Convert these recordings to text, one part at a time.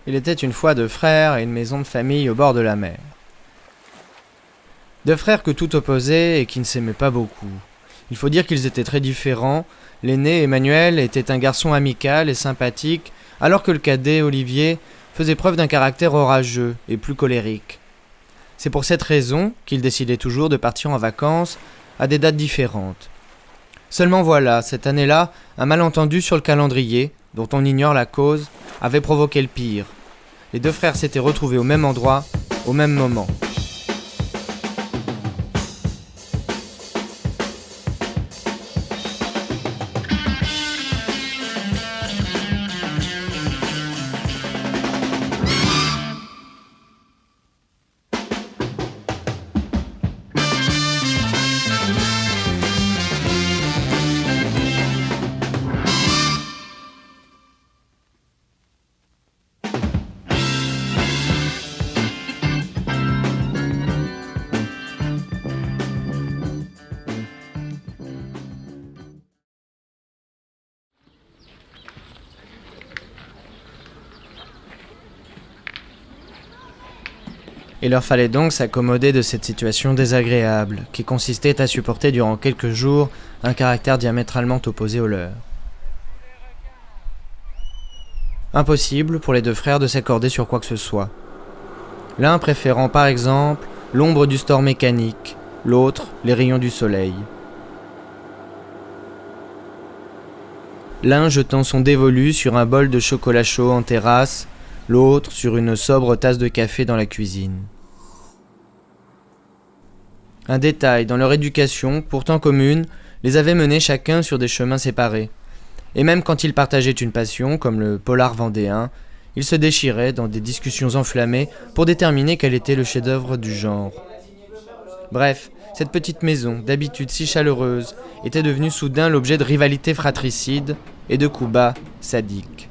Il était une fois deux frères et une maison de famille au bord de la mer. Deux frères que tout opposait et qui ne s'aimaient pas beaucoup. Il faut dire qu'ils étaient très différents. L'aîné, Emmanuel, était un garçon amical et sympathique, alors que le cadet, Olivier, faisait preuve d'un caractère orageux et plus colérique. C'est pour cette raison qu'ils décidaient toujours de partir en vacances à des dates différentes. Seulement voilà, cette année-là, un malentendu sur le calendrier, dont on ignore la cause, avait provoqué le pire. Les deux frères s'étaient retrouvés au même endroit, au même moment. Il leur fallait donc s'accommoder de cette situation désagréable, qui consistait à supporter durant quelques jours un caractère diamétralement opposé au leur. Impossible pour les deux frères de s'accorder sur quoi que ce soit. L'un préférant par exemple l'ombre du store mécanique, l'autre les rayons du soleil. L'un jetant son dévolu sur un bol de chocolat chaud en terrasse, l'autre sur une sobre tasse de café dans la cuisine. Un détail dans leur éducation, pourtant commune, les avait menés chacun sur des chemins séparés. Et même quand ils partageaient une passion, comme le polar vendéen, ils se déchiraient dans des discussions enflammées pour déterminer quel était le chef-d'œuvre du genre. Bref, cette petite maison, d'habitude si chaleureuse, était devenue soudain l'objet de rivalités fratricides et de coups bas sadiques.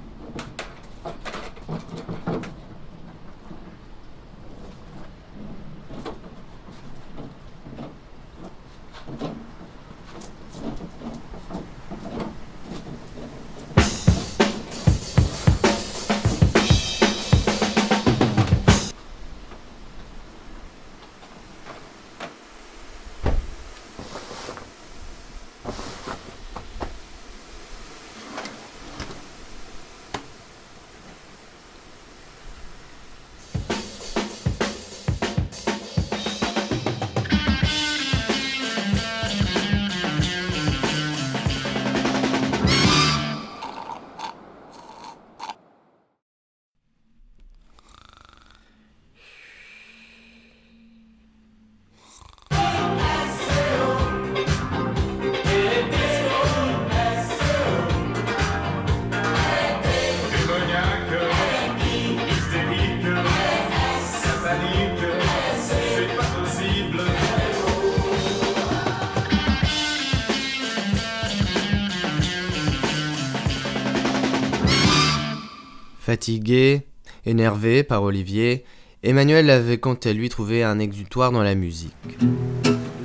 Fatigué, énervé par Olivier, Emmanuel avait quant à lui trouvé un exutoire dans la musique.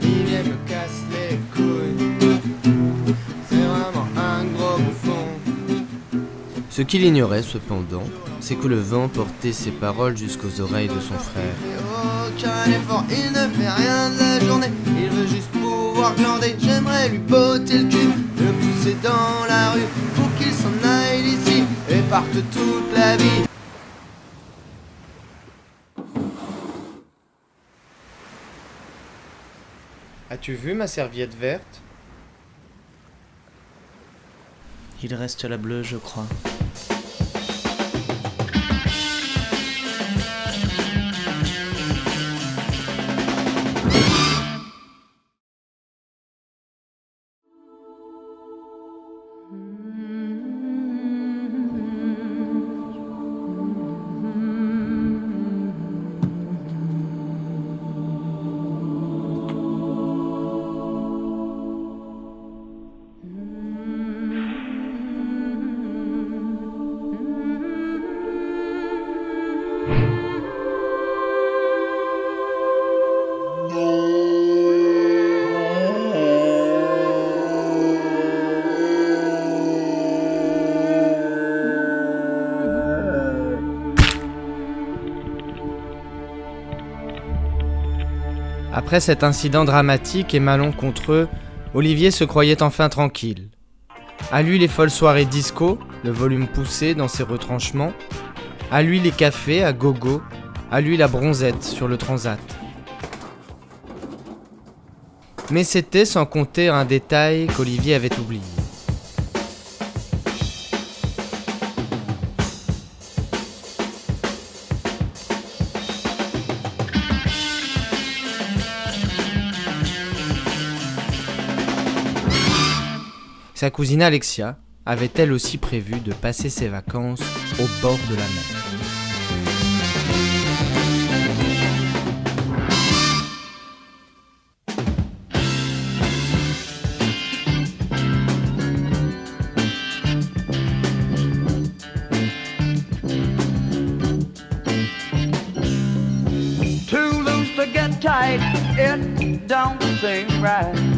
Olivier me casse les couilles, c'est vraiment un gros bouffon. Ce qu'il ignorait cependant, c'est que le vent portait ses paroles jusqu'aux oreilles de son frère. Il fait aucun effort, il ne fait rien de la journée, il veut juste pouvoir glander. J'aimerais lui botter le cul, le pousser dans la rue pour qu'il s'en aille d'ici et parte toute la vie. As-tu vu ma serviette verte ? Il reste la bleue, je crois. Après cet incident dramatique et malencontreux, Olivier se croyait enfin tranquille. À lui les folles soirées disco, le volume poussé dans ses retranchements. À lui les cafés à gogo. À lui la bronzette sur le transat. Mais c'était sans compter un détail qu'Olivier avait oublié. Sa cousine Alexia avait elle aussi prévu de passer ses vacances au bord de la mer. Too loose to get tight, it don't seem right.